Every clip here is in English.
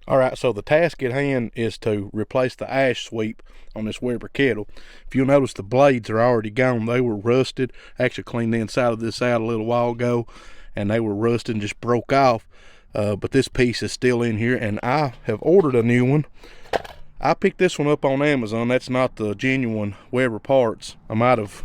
Alright, so the task at hand is to replace the ash sweep on this Weber kettle. If you'll notice, the blades are already gone. They were rusted. I actually cleaned the inside of this out a little while ago, and they were rusted and just broke off. But this piece is still in here, and I have ordered a new one. I picked this one up on Amazon. That's not the genuine Weber parts. I might have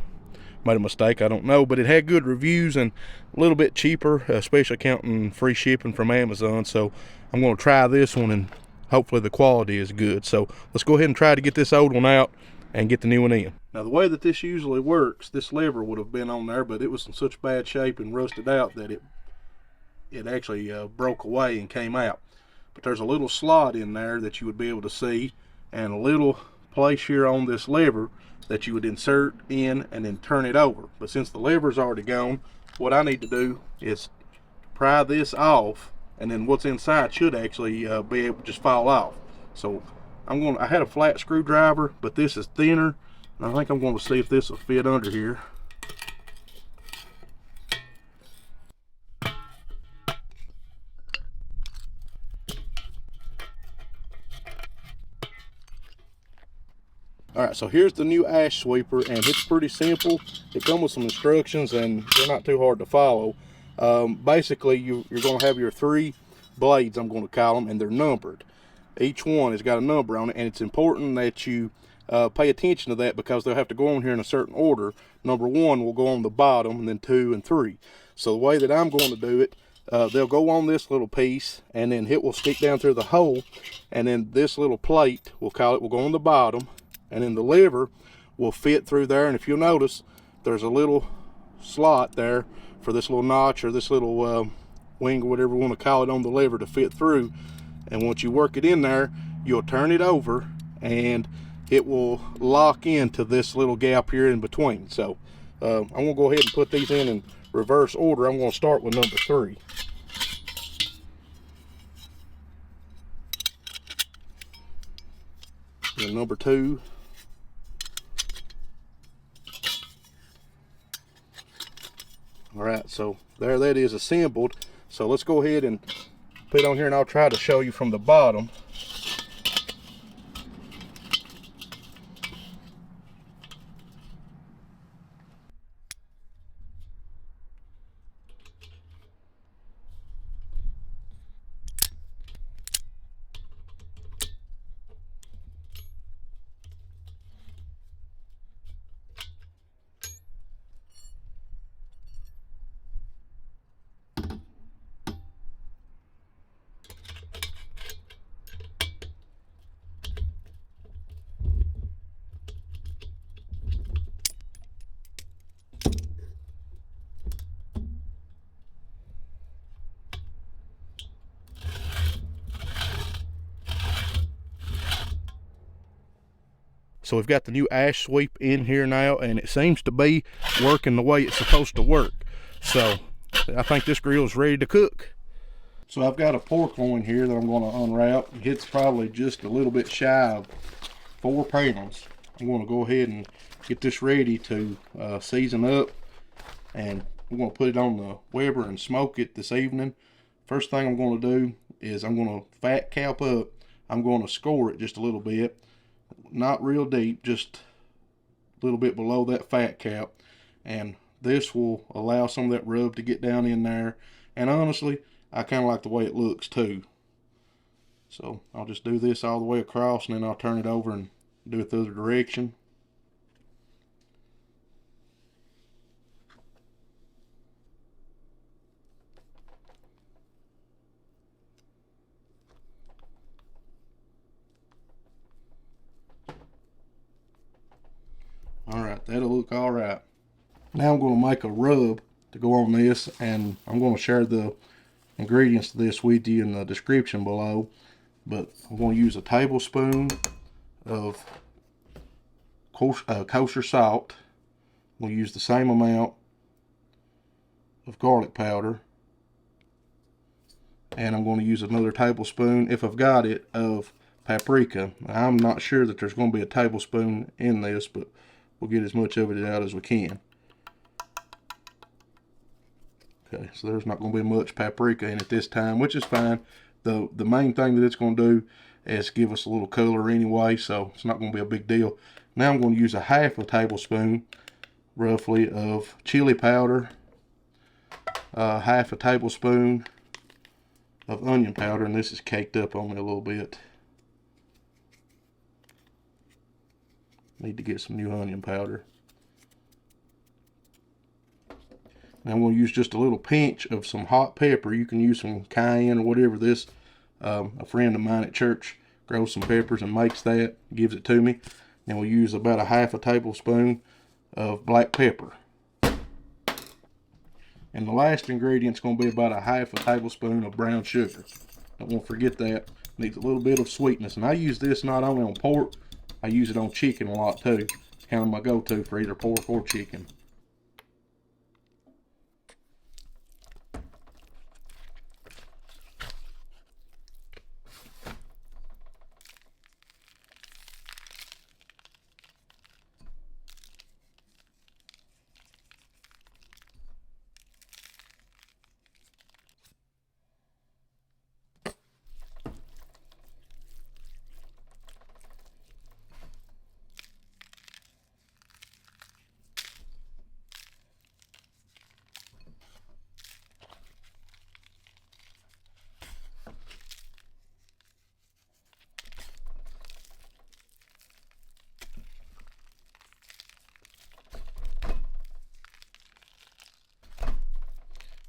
made a mistake, I don't know, but it had good reviews and a little bit cheaper, especially counting free shipping from Amazon. So I'm going to try this one, and hopefully the quality is good. So let's go ahead and try to get this old one out and get the new one in. Now, the way that this usually works, this lever would have been on there, but it was in such bad shape and rusted out that it actually broke away and came out. But there's a little slot in there that you would be able to see, and a little place here on this lever that you would insert in and then turn it over. But since the lever's already gone, what I need to do is pry this off, and then what's inside should actually be able to just fall off. So I had a flat screwdriver, but this is thinner, and I think I'm going to see if this will fit under here. Alright, so here's the new ash sweeper, and it's pretty simple. It comes with some instructions, and they're not too hard to follow. Basically, you're going to have your 3 blades, I'm going to call them, and they're numbered. Each one has got a number on it, and it's important that you pay attention to that, because they'll have to go on here in a certain order. Number 1 will go on the bottom, and then 2 and 3. So the way that I'm going to do it, they'll go on this little piece, and then it will stick down through the hole, and then this little plate, we'll call it, will go on the bottom, and then the lever will fit through there. And if you'll notice, there's a little slot there for this little notch, or this little wing, or whatever you want to call it, on the lever to fit through. And once you work it in there, you'll turn it over, and it will lock into this little gap here in between. So I'm going to go ahead and put these in reverse order. I'm going to start with number 3. And number 2. Alright, so there that is assembled. So let's go ahead and put it on here, and I'll try to show you from the bottom. So we've got the new ash sweep in here now, and it seems to be working the way it's supposed to work. So I think this grill is ready to cook. So I've got a pork loin here that I'm going to unwrap. It's probably just a little bit shy of 4 pounds. I'm going to go ahead and get this ready to season up, and we're going to put it on the Weber and smoke it this evening. First thing I'm going to do is I'm going to fat cap up. I'm going to score it just a little bit. Not real deep, just a little bit below that fat cap, and this will allow some of that rub to get down in there. And honestly, I kind of like the way it looks too. So I'll just do this all the way across, and then I'll turn it over and do it the other direction. Alright, that'll look alright. Now I'm going to make a rub to go on this, and I'm going to share the ingredients to this with you in the description below. But I'm going to use a tablespoon of kosher salt. I'm going to use the same amount of garlic powder, and I'm going to use another tablespoon, if I've got it, of paprika. I'm not sure that there's going to be a tablespoon in this, but we'll get as much of it out as we can. Okay, so there's not going to be much paprika in it this time, which is fine. The main thing that it's going to do is give us a little color anyway, so it's not going to be a big deal. Now I'm going to use a half a tablespoon roughly of chili powder, half a tablespoon of onion powder, and this is caked up on me a little bit. Need to get some new onion powder. Now I'm going to use just a little pinch of some hot pepper. You can use some cayenne or whatever. This a friend of mine at church grows some peppers and makes that, gives it to me. Then we'll use about a half a tablespoon of black pepper. And the last ingredient is going to be about a half a tablespoon of brown sugar. Don't want to forget that. Needs a little bit of sweetness. And I use this not only on pork, I use it on chicken a lot too. It's kind of my go-to for either pork or chicken.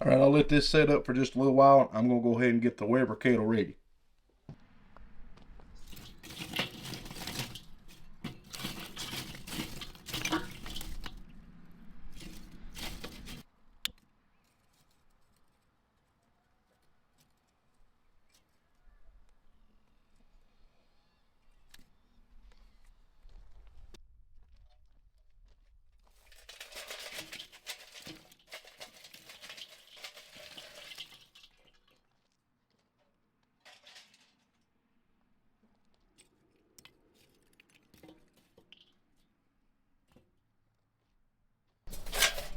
All right, I'll let this set up for just a little while. I'm going to go ahead and get the Weber kettle ready.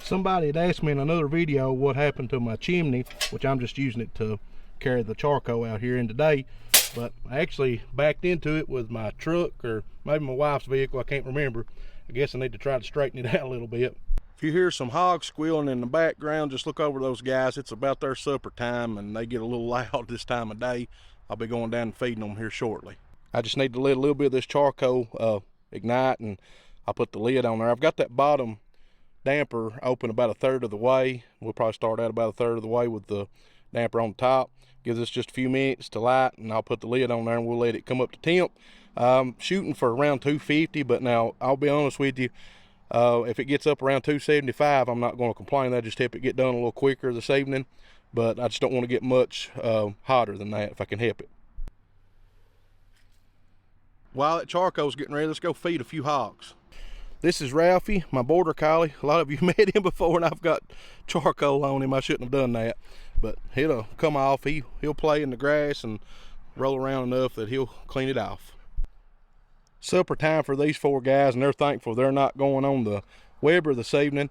Somebody had asked me in another video what happened to my chimney, which I'm just using it to carry the charcoal out here in today. But I actually backed into it with my truck, or maybe my wife's vehicle, I can't remember. I guess I need to try to straighten it out a little bit. If you hear some hogs squealing in the background, just look over those guys. It's about their supper time and they get a little loud this time of day. I'll be going down and feeding them here shortly. I just need to let a little bit of this charcoal ignite, and I'll put the lid on there. I've got that bottom damper open about a third of the way. We'll probably start out about a third of the way with the damper on the top. Gives us just a few minutes to light, and I'll put the lid on there and we'll let it come up to temp. Shooting for around 250, but now I'll be honest with you, if it gets up around 275, I'm not going to complain. I just help it get done a little quicker this evening, but I just don't want to get much hotter than that if I can help it. While that charcoal's getting ready, let's go feed a few hogs. This is Ralphie, my border collie. A lot of you met him before, and I've got charcoal on him. I shouldn't have done that, but he'll come off. He'll play in the grass and roll around enough that he'll clean it off. Supper time for these four guys, and they're thankful they're not going on the Weber this evening.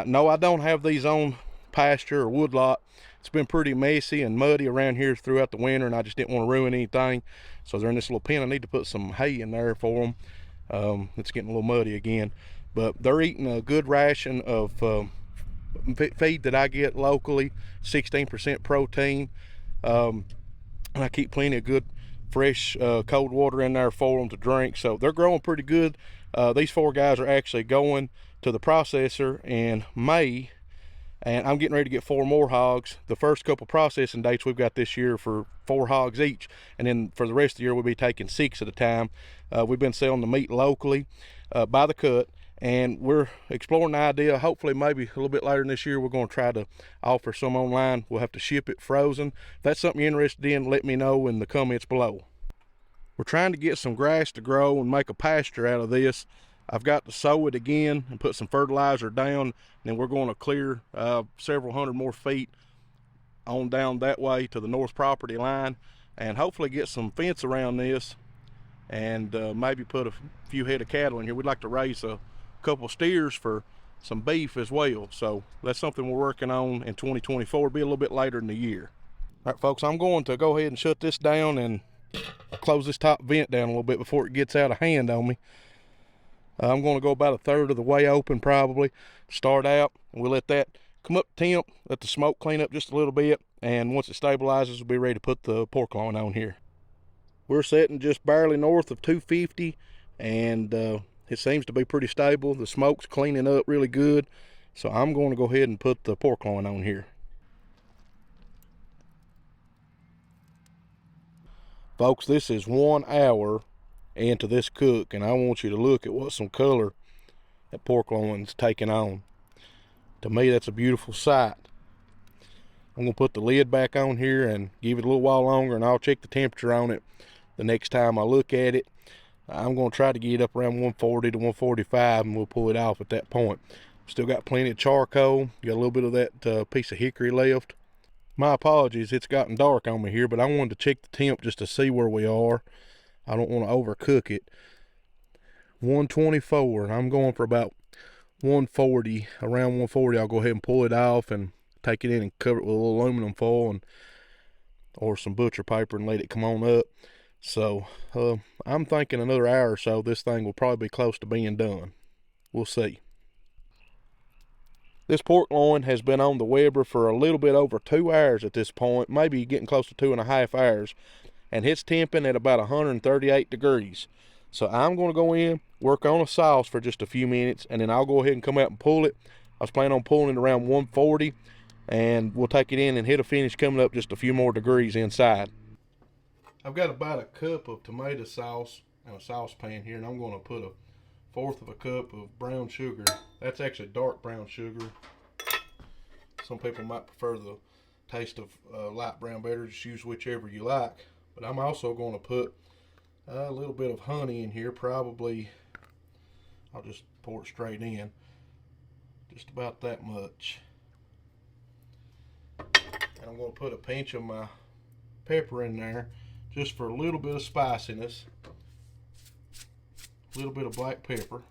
No, I don't have these on pasture or woodlot. It's been pretty messy and muddy around here throughout the winter, and I just didn't want to ruin anything. So they're in this little pen. I need to put some hay in there for them. It's getting a little muddy again, but they're eating a good ration of feed that I get locally, 16% protein, and I keep plenty of good fresh cold water in there for them to drink. So they're growing pretty good. These four guys are actually going to the processor in May, and I'm getting ready to get 4 more hogs. The first couple processing dates we've got this year for 4 hogs each, and then for the rest of the year we'll be taking 6 at a time. We've been selling the meat locally by the cut, and we're exploring the idea, hopefully maybe a little bit later in this year, we're going to try to offer some online. We'll have to ship it frozen. If that's something you're interested in, let me know in the comments below. We're trying to get some grass to grow and make a pasture out of this. I've got to sow it again and put some fertilizer down, and then we're going to clear several hundred more feet on down that way to the north property line, and hopefully get some fence around this, and maybe put a few head of cattle in here. We'd like to raise a couple steers for some beef as well. So that's something we're working on in 2024. It'll be a little bit later in the year. All right, folks, I'm going to go ahead and shut this down and close this top vent down a little bit before it gets out of hand on me. I'm going to go about a third of the way open probably. Start out, and we'll let that come up to temp, let the smoke clean up just a little bit, and once it stabilizes, we'll be ready to put the pork loin on here. We're sitting just barely north of 250, and it seems to be pretty stable. The smoke's cleaning up really good, so I'm going to go ahead and put the pork loin on here. Folks, this is 1 hour into this cook, and I want you to look at what some color that pork loin's taking on. To me, that's a beautiful sight. I'm going to put the lid back on here and give it a little while longer, and I'll check the temperature on it the next time I look at it. I'm going to try to get it up around 140 to 145, and we'll pull it off at that point. Still got plenty of charcoal. Got a little bit of that piece of hickory left. My apologies, it's gotten dark on me here, but I wanted to check the temp just to see where we are. I don't want to overcook it. 124, and I'm going for about 140. Around 140, I'll go ahead and pull it off and take it in and cover it with a little aluminum foil or some butcher paper and let it come on up. So I'm thinking another hour or so, this thing will probably be close to being done. We'll see. This pork loin has been on the Weber for a little bit over 2 hours at this point, maybe getting close to 2.5 hours, and it's temping at about 138 degrees. So I'm going to go in, work on a sauce for just a few minutes, and then I'll go ahead and come out and pull it. I was planning on pulling it around 140, and we'll take it in and hit a finish coming up just a few more degrees inside. I've got about a cup of tomato sauce in a saucepan here, and I'm going to put a 1/4 of a cup of brown sugar. That's actually dark brown sugar. Some people might prefer the taste of light brown better. Just use whichever you like. But I'm also going to put a little bit of honey in here. Probably, I'll just pour it straight in. Just about that much. And I'm going to put a pinch of my pepper in there just for a little bit of spiciness. A little bit of black pepper.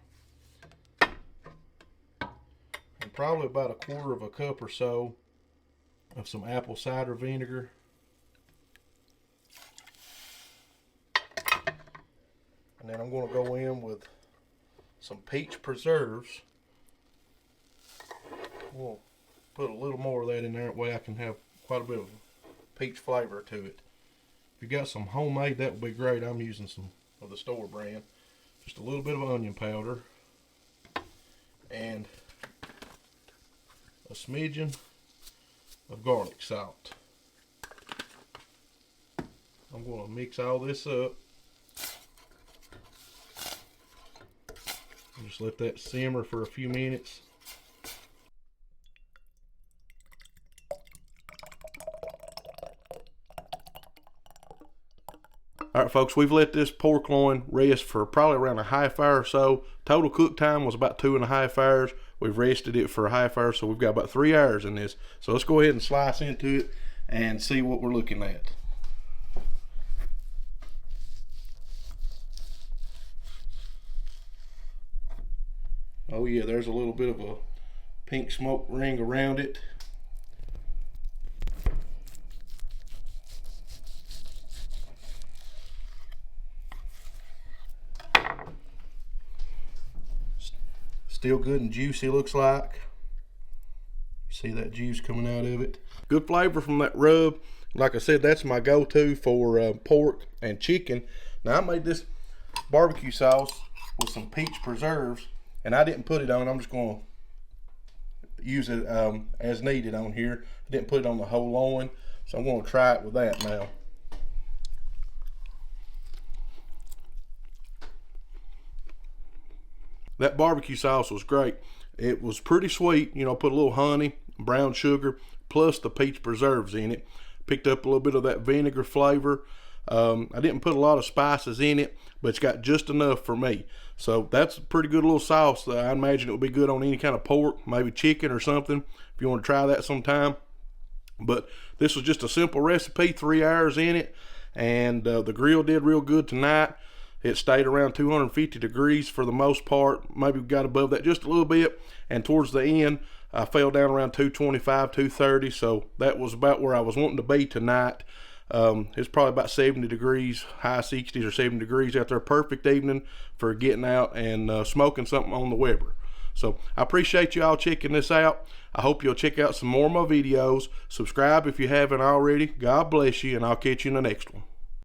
And probably about 1/4 of a cup or so of some apple cider vinegar. And then I'm going to go in with some peach preserves. We'll put a little more of that in there, that way I can have quite a bit of peach flavor to it. If you got some homemade, that would be great. I'm using some of the store brand. Just a little bit of onion powder and a smidgen of garlic salt. I'm going to mix all this up and just let that simmer for a few minutes. Alright folks, we've let this pork loin rest for probably around a half hour or so. Total cook time was about 2.5 hours. We've rested it for a half hour, so we've got about 3 hours in this. So let's go ahead and slice into it and see what we're looking at. Oh yeah, there's a little bit of a pink smoke ring around it. Still good and juicy, looks like. You see that juice coming out of it. Good flavor from that rub. Like I said, that's my go-to for pork and chicken. Now I made this barbecue sauce with some peach preserves, and I didn't put it on. I'm just going to use it as needed on here. I didn't put it on the whole loin, so I'm going to try it with that now. That barbecue sauce was great. It was pretty sweet. You know, put a little honey, brown sugar, plus the peach preserves in it. Picked up a little bit of that vinegar flavor. I didn't put a lot of spices in it, but it's got just enough for me. So that's a pretty good little sauce. I imagine it would be good on any kind of pork, maybe chicken or something, if you want to try that sometime. But this was just a simple recipe, 3 hours in it, and the grill did real good tonight. It stayed around 250 degrees for the most part. Maybe we got above that just a little bit, and towards the end I fell down around 225, 230, so that was about where I was wanting to be tonight. It's probably about 70 degrees, high 60s or 70 degrees out there. Perfect evening for getting out and smoking something on the Weber. So I appreciate you all checking this out. I hope you'll check out some more of my videos. Subscribe if you haven't already. God bless you, and I'll catch you in the next one.